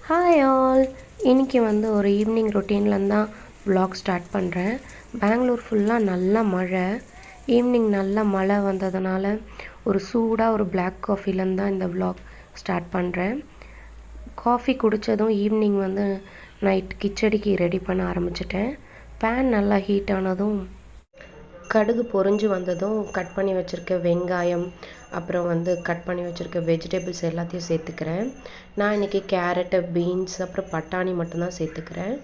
Hi all. இன்றைக்கி வந்து ஒரு ஈவினிங் ரொட்டீனில் தான் vlog ஸ்டார்ட் பண்ணுறேன். பெங்களூர் ஃபுல்லாக நல்ல மழை. ஈவினிங் நல்ல மழை வந்ததுனால ஒரு சூடாக ஒரு பிளாக் காஃபிலேருந்து தான் இந்த vlog ஸ்டார்ட் பண்ணுறேன். காஃபி குடித்ததும் ஈவினிங் வந்து நைட் கிச்சடிக்கு ரெடி பண்ண ஆரம்பிச்சிட்டேன். பேன் நல்லா ஹீட் ஆனதும் கடுகு பொரிஞ்சு வந்ததும் கட் பண்ணி வச்சுருக்க வெங்காயம், அப்புறம் வந்து கட் பண்ணி வச்சுருக்க வெஜிடபிள்ஸ் எல்லாத்தையும் சேர்த்துக்கிறேன். நான் இன்றைக்கி கேரட்டு, பீன்ஸ், அப்புறம் பட்டாணி மட்டும்தான் சேர்த்துக்கிறேன்.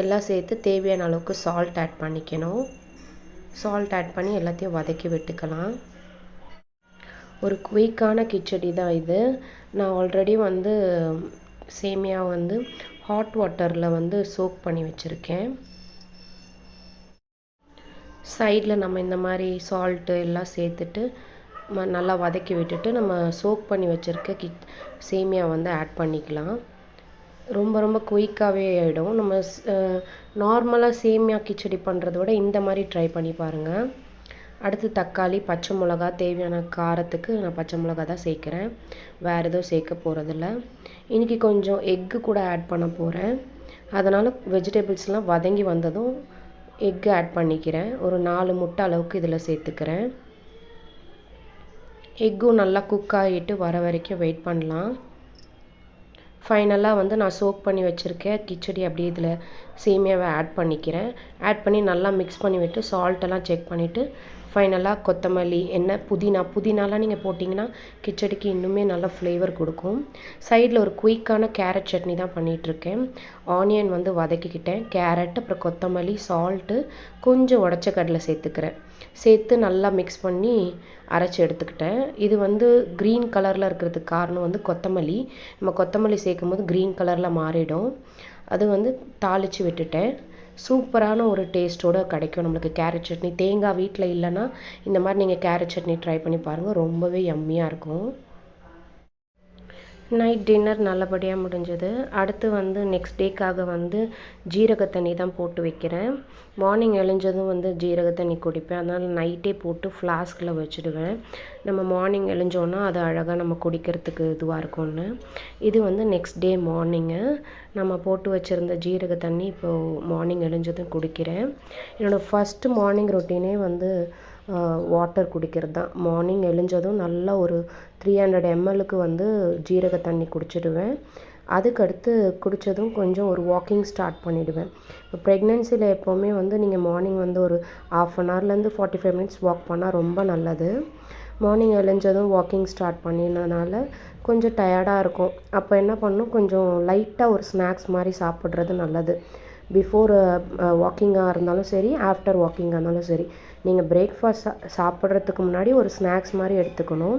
எல்லாம் சேர்த்து தேவையான அளவுக்கு சால்ட் ஆட் பண்ணிக்கணும். சால்ட் ஆட் பண்ணி எல்லாத்தையும் வதக்கி விட்டுக்கலாம். ஒரு குயிக்கான கிச்சடி தான் இது. நான் ஆல்ரெடி வந்து சேமியா வந்து ஹாட் வாட்டரில் வந்து சோக் பண்ணி வச்சுருக்கேன். சைடில் நம்ம இந்த மாதிரி சால்ட்டு எல்லாம் சேர்த்துட்டு நல்லா வதக்கி விட்டுட்டு நம்ம சோக் பண்ணி வச்சுருக்க சேமியா வந்து ஆட் பண்ணிக்கலாம். ரொம்ப குயிக்காகவே ஆகிடும். நம்ம நார்மலாக சேமியா கிச்சடி பண்ணுறத விட இந்த மாதிரி ட்ரை பண்ணி பாருங்கள். அடுத்து தக்காளி, பச்சை மிளகா, தேவையான காரத்துக்கு நான் பச்சை மிளகா தான் சேர்க்குறேன். வேறு எதுவும் சேர்க்க போகிறதில்ல. இன்றைக்கி கொஞ்சம் எக்கு கூட ஆட் பண்ண போகிறேன். அதனால் வெஜிடபிள்ஸ்லாம் வதங்கி வந்ததும் எக்கு ஆட் பண்ணிக்கிறேன். ஒரு 4 முட்டை அளவுக்கு இதில் சேர்த்துக்கிறேன். எக்கும் நல்லா குக் ஆகிட்டு வர வரைக்கும் வெயிட் பண்ணலாம். ஃபைனலாக வந்து நான் சோக் பண்ணி வச்சுருக்கேன் கிச்சடி அப்படியே இதில் சேமியாவை ஆட் பண்ணிக்கிறேன். ஆட் பண்ணி நல்லா மிக்ஸ் பண்ணி விட்டு சால்ட்டெல்லாம் செக் பண்ணிவிட்டு ஃபைனலாக கொத்தமல்லி, புதினாலாம் நீங்கள் போட்டிங்கன்னா கிச்சடிக்கு இன்னுமே நல்லா ஃப்ளேவர் கொடுக்கும். சைடில் ஒரு குயிக்கான கேரட் சட்னி தான் பண்ணிகிட்ருக்கேன். ஆனியன் வந்து வதக்கிக்கிட்டேன். கேரட், அப்புறம் கொத்தமல்லி, சால்ட்டு, கொஞ்சம் உடச்ச கடலை சேர்த்து நல்லா மிக்ஸ் பண்ணி அரைச்சி எடுத்துக்கிட்டேன். இது வந்து க்ரீன் கலரில் இருக்கிறதுக்கு காரணம் வந்து கொத்தமல்லி. நம்ம கொத்தமல்லி சேர்க்கும் போது க்ரீன் கலரில் மாறிடும். அது வந்து தாளித்து விட்டுட்டேன். சூப்பரான ஒரு டேஸ்ட்டோடு கிடைக்கும் நம்மளுக்கு கேரட் சட்னி. தேங்காய் வீட்டில் இல்லைன்னா இந்த மாதிரி நீங்கள் கேரட் சட்னி ட்ரை பண்ணி பாருங்கள். ரொம்பவே யம்மியாக இருக்கும். நைட் டின்னர் நல்லபடியாக முடிஞ்சது. அடுத்து வந்து நெக்ஸ்ட் டேக்காக வந்து ஜீரக தண்ணி தான் போட்டு வைக்கிறேன். மார்னிங் எழுஞ்சதும் வந்து ஜீரக தண்ணி குடிப்பேன். அதனால் நைட்டே போட்டு ஃப்ளாஸ்கில் வச்சுடுவேன். நம்ம மார்னிங் எழுஞ்சோன்னா அது அழகாக நம்ம குடிக்கிறதுக்கு இதுவாக இருக்கும்னு. இது வந்து நெக்ஸ்ட் டே மார்னிங்கு நம்ம போட்டு வச்சுருந்த ஜீரக தண்ணி இப்போது மார்னிங் எழுஞ்சதும் குடிக்கிறேன். என்னோடய ஃபஸ்ட்டு மார்னிங் ரொட்டீனே வந்து வாட்டர் குடிக்கிறது தான். மார்னிங் எழுஞ்சதும் நல்லா ஒரு 300 mlக்கு வந்து ஜீரக தண்ணி குடிச்சிடுவேன். அதுக்கடுத்து குடித்ததும் கொஞ்சம் ஒரு வாக்கிங் ஸ்டார்ட் பண்ணிவிடுவேன். இப்போ ப்ரெக்னென்சியில் எப்போவுமே வந்து நீங்கள் மார்னிங் வந்து ஒரு 1/2 hourலேருந்து 45 minutes வாக் பண்ணால் ரொம்ப நல்லது. மார்னிங் எழுஞ்சதும் வாக்கிங் ஸ்டார்ட் பண்ணினதுனால கொஞ்சம் டயர்டாக இருக்கும். அப்போ என்ன பண்ணணும், கொஞ்சம் லைட்டாக ஒரு ஸ்நாக்ஸ் மாதிரி சாப்பிட்றது நல்லது. பிஃபோர் வாக்கிங்காக இருந்தாலும் சரி, ஆஃப்டர் வாக்கிங்காக இருந்தாலும் சரி, நீங்கள் பிரேக்ஃபாஸ்ட் சாப்பிட்றதுக்கு முன்னாடி ஒரு ஸ்நாக்ஸ் மாதிரி எடுத்துக்கணும்.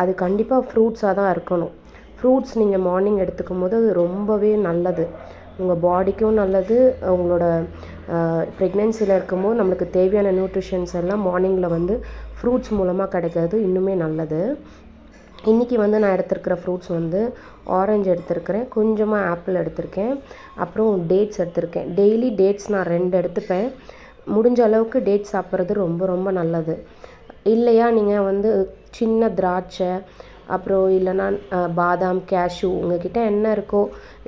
அது கண்டிப்பாக ஃப்ரூட்ஸாக தான் இருக்கணும். ஃப்ரூட்ஸ் நீங்கள் மார்னிங் எடுத்துக்கும் போது அது ரொம்பவே நல்லது. உங்கள் பாடிக்கும் நல்லது. உங்களோட ப்ரெக்னென்சியில் இருக்கும்போது நம்மளுக்கு தேவையான நியூட்ரிஷன்ஸ் எல்லாம் மார்னிங்கில் வந்து ஃப்ரூட்ஸ் மூலமாக கிடைக்கிறது இன்னுமே நல்லது. இன்றைக்கி வந்து நான் எடுத்துருக்கிற ஃப்ரூட்ஸ் வந்து ஆரஞ்சு எடுத்துருக்கிறேன், கொஞ்சமாக ஆப்பிள் எடுத்திருக்கேன், அப்புறம் டேட்ஸ் எடுத்திருக்கேன். டெய்லி டேட்ஸ் நான் 2 எடுத்துப்பேன். முடிஞ்ச அளவுக்கு டேட்ஸ் சாப்பிட்றது ரொம்ப நல்லது. இல்லையா நீங்கள் வந்து சின்ன திராட்சை, அப்புறம் இல்லைன்னா பாதாம், கேஷ்யூ உங்கள்கிட்ட என்ன இருக்கோ,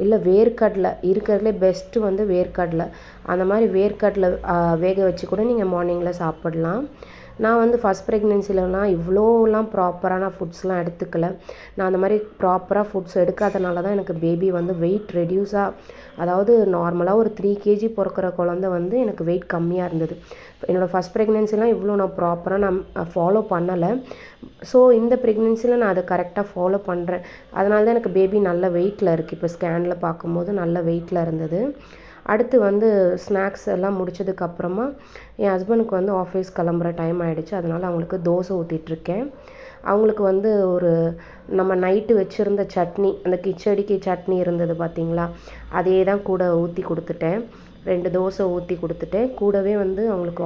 இல்லை வேர்க்கடலை இருக்கிறதுலே பெஸ்ட்டு வந்து வேர்க்கடலை. அந்த மாதிரி வேர்க்கடலை வேக வச்சு கூட நீங்கள் மார்னிங்கில் சாப்பிடலாம். நான் வந்து ஃபஸ்ட் ப்ரெக்னென்சிலலாம் இவ்வளோலாம் ப்ராப்பரான ஃபுட்ஸ்லாம் எடுத்துக்கல. நான் அந்த மாதிரி ப்ராப்பராக ஃபுட்ஸ் எடுக்காதனால தான் எனக்கு பேபி வந்து வெயிட் அதாவது நார்மலாக ஒரு 3 kg பிறக்கிற குழந்த வந்து எனக்கு வெயிட் கம்மியாக இருந்தது. என்னோடய ஃபஸ்ட் ப்ரெக்னென்சிலாம் இவ்வளோ நான் ப்ராப்பராக நான் ஃபாலோ பண்ணலை. ஸோ இந்த ப்ரெக்னென்சியில் நான் அதை கரெக்டாக ஃபாலோ பண்ணுறேன். அதனால தான் எனக்கு பேபி நல்ல வெயிட்டில் இருக்குது. இப்போ ஸ்கேனில் பார்க்கும்போது நல்ல வெயிட்டில் இருந்தது. அடுத்து வந்து ஸ்நாக்ஸ் எல்லாம் முடிச்சதுக்கப்புறமா என் ஹஸ்பண்டுக்கு வந்து ஆஃபீஸ் கிளம்புற டைம் ஆகிடுச்சு. அதனால் அவங்களுக்கு தோசை ஊற்றிட்டுருக்கேன். அவங்களுக்கு வந்து ஒரு நம்ம நைட்டு வச்சுருந்த சட்னி, அந்த கிச்சடிக்கு சட்னி இருந்தது பார்த்திங்களா, அதே தான் கூட ஊற்றி கொடுத்துட்டேன். 2 தோசை ஊற்றி கொடுத்துட்டேன். கூடவே வந்து அவங்களுக்கு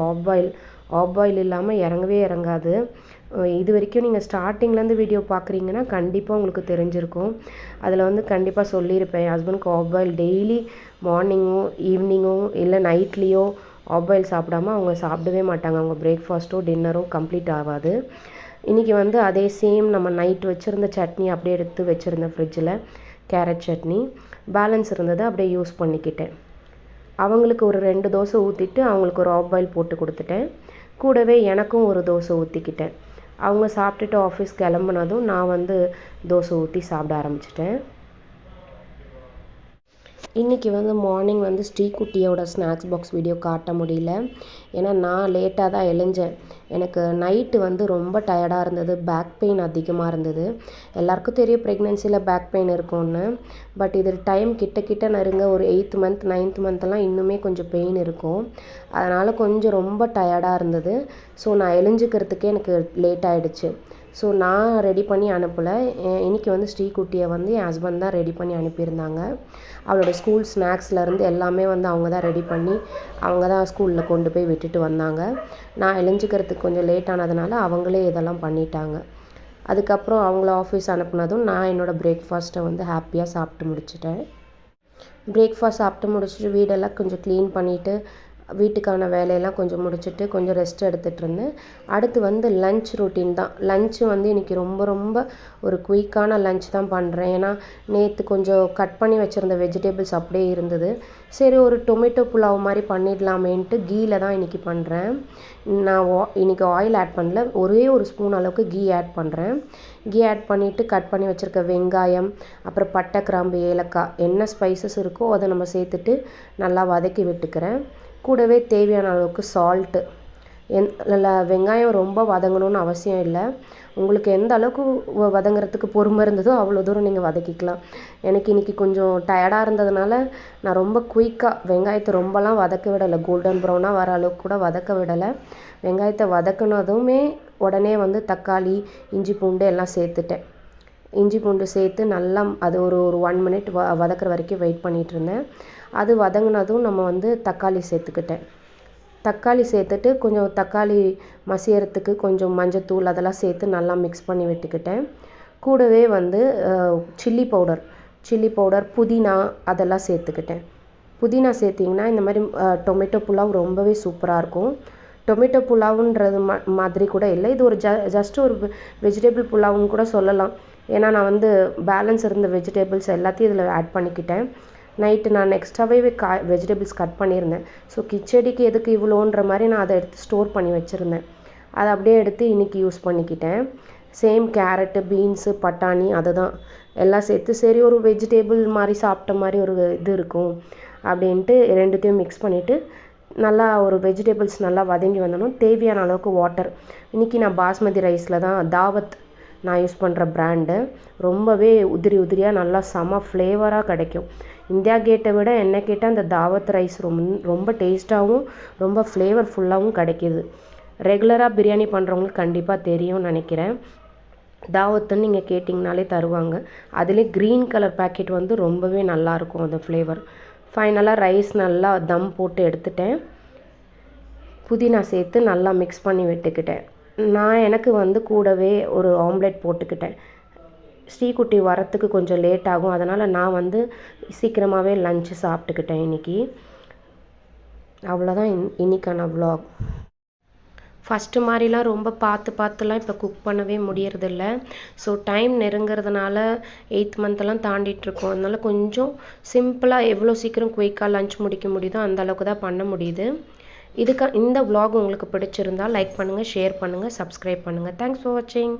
ஆஃப் பாயில் இல்லாமல் இறங்கவே இறங்காது. இது வரைக்கும் நீங்கள் ஸ்டார்டிங்லேருந்து வீடியோ பார்க்குறீங்கன்னா கண்டிப்பாக உங்களுக்கு தெரிஞ்சிருக்கும். அதில் வந்து கண்டிப்பாக சொல்லியிருப்பேன், என் ஹஸ்பண்டுக்கு ஆஃப் பாயில் டெய்லி மார்னிங்கும் ஈவினிங்கும் இல்லை நைட்லேயோ ஆஃப் பாயில் சாப்பிடாம அவங்க சாப்பிடவே மாட்டாங்க. அவங்க பிரேக்ஃபாஸ்ட்டோ டின்னரோ கம்ப்ளீட் ஆகாது. இன்றைக்கி வந்து அதே சேம் நம்ம நைட் வச்சுருந்த சட்னி அப்படியே எடுத்து வச்சுருந்தேன் ஃப்ரிட்ஜில். கேரட் சட்னி. பேலன்ஸ் இருந்தது அப்படியே யூஸ் பண்ணிக்கிட்டேன். அவங்களுக்கு ஒரு 2 தோசை ஊற்றிட்டு அவங்களுக்கு ஒரு ஆஃப் பாயில் போட்டு கொடுத்துட்டேன். கூடவே எனக்கும் ஒரு தோசை ஊற்றிக்கிட்டேன். அவங்க சாப்பிட்டுட்டு ஆஃபீஸ் கிளம்புனதும் நான் வந்து தோசை ஊற்றி சாப்பிட ஆரம்பிச்சிட்டேன். இன்றைக்கி வந்து மார்னிங் வந்து ஸ்ரீகுட்டியோட ஸ்நாக்ஸ் பாக்ஸ் வீடியோ காட்ட முடியல. ஏன்னா நான் லேட்டாக தான் எழுஞ்சேன். எனக்கு நைட்டு வந்து ரொம்ப டயர்டாக இருந்தது. பேக் பெயின் அதிகமாக இருந்தது. எல்லாருக்கும் தெரியும் ப்ரெக்னென்சியில் பேக் பெயின் இருக்கும்னு. பட் இது டைம் கிட்ட நெருங்க ஒரு 8th மந்த் 9th மந்த்லாம் இன்னுமே கொஞ்சம் பெயின் இருக்கும். அதனால் கொஞ்சம் ரொம்ப டயர்டாக இருந்தது. ஸோ நான் எழுஞ்சிக்கிறதுக்கே எனக்கு லேட் ஆகிடுச்சு. ஸோ நான் ரெடி பண்ணி அனுப்பலை. இன்றைக்கி வந்து ஸ்ரீகுட்டியை வந்து என் ஹஸ்பண்ட் தான் ரெடி பண்ணி அனுப்பியிருந்தாங்க. அவளோட ஸ்கூல் ஸ்நாக்ஸ்லேருந்து எல்லாமே வந்து அவங்க தான் ரெடி பண்ணி அவங்க தான் ஸ்கூலில் கொண்டு போய் விட்டுட்டு வந்தாங்க. நான் எழுஞ்சிக்கிறதுக்கு கொஞ்சம் லேட் ஆனதுனால அவங்களே இதெல்லாம் பண்ணிட்டாங்க. அதுக்கப்புறம் அவங்கள ஆஃபீஸ் அனுப்புனதும் நான் என்னோடய பிரேக்ஃபாஸ்ட்டை வந்து ஹாப்பியாக சாப்பிட்டு முடிச்சிட்டேன். பிரேக்ஃபாஸ்ட் சாப்பிட்டு முடிச்சுட்டு வீடெல்லாம் கொஞ்சம் க்ளீன் பண்ணிவிட்டு வீட்டுக்கான வேலையெல்லாம் கொஞ்சம் முடிச்சுட்டு கொஞ்சம் ரெஸ்ட் எடுத்துகிட்டு இருந்தேன். அடுத்து வந்து லன்ச் ரொட்டீன் தான். லன்ச்சு வந்து இன்றைக்கி ரொம்ப ஒரு குயிக்கான லன்ச் தான் பண்ணுறேன். ஏன்னா நேற்று கொஞ்சம் கட் பண்ணி வச்சுருந்த வெஜிடபிள்ஸ் அப்படியே இருந்தது. சரி ஒரு டொமேட்டோ புலாவ் மாதிரி பண்ணிடலாமேன்ட்டு கீயில் தான் இன்றைக்கி பண்ணுறேன். நான் இன்றைக்கி ஆயில் ஆட் பண்ணல. ஒரே ஒரு ஸ்பூன் அளவுக்கு கீ ஆட் பண்ணுறேன். கீ ஆட் பண்ணிவிட்டு கட் பண்ணி வச்சுருக்க வெங்காயம், அப்புறம் பட்டை, கிராம்பு, ஏலக்காய் என்ன ஸ்பைசஸ் இருக்கோ அதை நம்ம சேர்த்துட்டு நல்லா வதக்கி விட்டுக்கிறேன். கூடவே தேவையான அளவுக்கு சால்ட்டு. வெங்காயம் ரொம்ப வதங்கணும்னு அவசியம் இல்லை. உங்களுக்கு எந்த அளவுக்கு வதங்குறதுக்கு பொறுமை இருந்ததோ அவ்வளோ தூரம் நீங்கள் வதக்கிக்கலாம். எனக்கு இன்றைக்கி கொஞ்சம் டயர்டாக இருந்ததுனால நான் ரொம்ப குயிக்காக வெங்காயத்தை ரொம்பலாம் வதக்க விடலை. கோல்டன் ப்ரௌனாக வர அளவுக்கு கூட வதக்க விடலை. வெங்காயத்தை வதக்குனதுமே உடனே வந்து தக்காளி, இஞ்சி பூண்டு எல்லாம் சேர்த்துட்டேன். இஞ்சி பூண்டு சேர்த்து நல்லா அது ஒரு 1 மினிட் வதக்குற வரைக்கும் வெயிட் பண்ணிகிட்டு இருந்தேன். அது வதங்கினதும் நம்ம வந்து தக்காளி சேர்த்துக்கிட்டேன். தக்காளி சேர்த்துட்டு கொஞ்சம் தக்காளி மசியறதுக்கு கொஞ்சம் மஞ்சத்தூள் அதெல்லாம் சேர்த்து நல்லா மிக்ஸ் பண்ணி விட்டுக்கிட்டேன். கூடவே வந்து சில்லி பவுடர், புதினா அதெல்லாம் சேர்த்துக்கிட்டேன். புதினா சேர்த்திங்கன்னா இந்த மாதிரி டொமேட்டோ புலாவ் ரொம்பவே சூப்பராக இருக்கும். டொமேட்டோ புலாவுன்றது மாதிரி கூட இல்லை. இது ஒரு ஜஸ்ட் ஒரு வெஜிடபிள் புலாவுன்னு கூட சொல்லலாம். ஏன்னா நான் வந்து பேலன்ஸ் இருந்த வெஜிடபிள்ஸ் எல்லாத்தையும் இதில் ஆட் பண்ணிக்கிட்டேன். நைட்டு நான் எக்ஸ்ட்ராவே வெஜிடபிள்ஸ் கட் பண்ணியிருந்தேன். ஸோ கிச்சடிக்கு எதுக்கு இவ்வளோன்ற மாதிரி நான் அதை எடுத்து ஸ்டோர் பண்ணி வச்சுருந்தேன். அதை அப்படியே எடுத்து இன்றைக்கி யூஸ் பண்ணிக்கிட்டேன். சேம் கேரட்டு, பீன்ஸு, பட்டாணி அதை தான் எல்லாம் சேர்த்து சரி ஒரு வெஜிடபிள் மாதிரி சாப்பிட்ட மாதிரி ஒரு இது இருக்கும் அப்படின்ட்டு ரெண்டுத்தையும் மிக்ஸ் பண்ணிவிட்டு நல்லா ஒரு வெஜிடபிள்ஸ் நல்லா வதங்கி வந்தணும். தேவையான அளவுக்கு வாட்டர். இன்றைக்கி நான் பாஸ்மதி ரைஸில் தான் தாவத் நான் யூஸ் பண்ணுற பிராண்டு. ரொம்பவே உதிரியாக நல்லா செம ஃப்ளேவராக கிடைக்கும். இந்தியா கேட்டை விட என்ன கேட்டால் அந்த தாவத் ரைஸ் ரொம்ப டேஸ்ட்டாகவும் ரொம்ப ஃப்ளேவர்ஃபுல்லாகவும் கிடைக்கிது. ரெகுலராக பிரியாணி பண்ணுறவங்களுக்கு கண்டிப்பாக தெரியும்னு நினைக்கிறேன். தாவத்துன்னு நீங்கள் கேட்டிங்கனாலே தருவாங்க. அதுலேயே க்ரீன் கலர் பேக்கெட் வந்து ரொம்பவே நல்லாயிருக்கும் அந்த ஃப்ளேவர். ஃபைனலாக ரைஸ் நல்லா தம் போட்டு எடுத்துட்டேன். புதினா சேர்த்து நல்லா மிக்ஸ் பண்ணி விட்டுக்கிட்டேன். நான் எனக்கு வந்து கூடவே ஒரு ஆம்லெட் போட்டுக்கிட்டேன். ஸ்ரீகுட்டி வரத்துக்கு கொஞ்சம் லேட் ஆகும். அதனால் நான் வந்து சீக்கிரமாகவே லஞ்சு சாப்பிட்டுக்கிட்டேன் இன்றைக்கி. அவ்வளோதான் இன்றைக்கான vlog. ஃபஸ்ட்டு மாதிரிலாம் ரொம்ப பார்த்துலாம் இப்போ குக் பண்ணவே முடியறதில்ல. ஸோ டைம் நெருங்கிறதுனால 8th மந்த்தெல்லாம் தாண்டிகிட்ருக்கோம். அதனால கொஞ்சம் சிம்பிளாக எவ்வளோ சீக்கிரம் குயிக்காக லஞ்ச் முடிக்க முடியுதோ அந்த அளவுக்கு தான் பண்ண முடியுது. இந்த vlog உங்களுக்கு பிடிச்சிருந்தால் லைக் பண்ணுங்கள், ஷேர் பண்ணுங்கள், சப்ஸ்கிரைப் பண்ணுங்கள். தேங்க்ஸ் ஃபார் வாட்சிங்.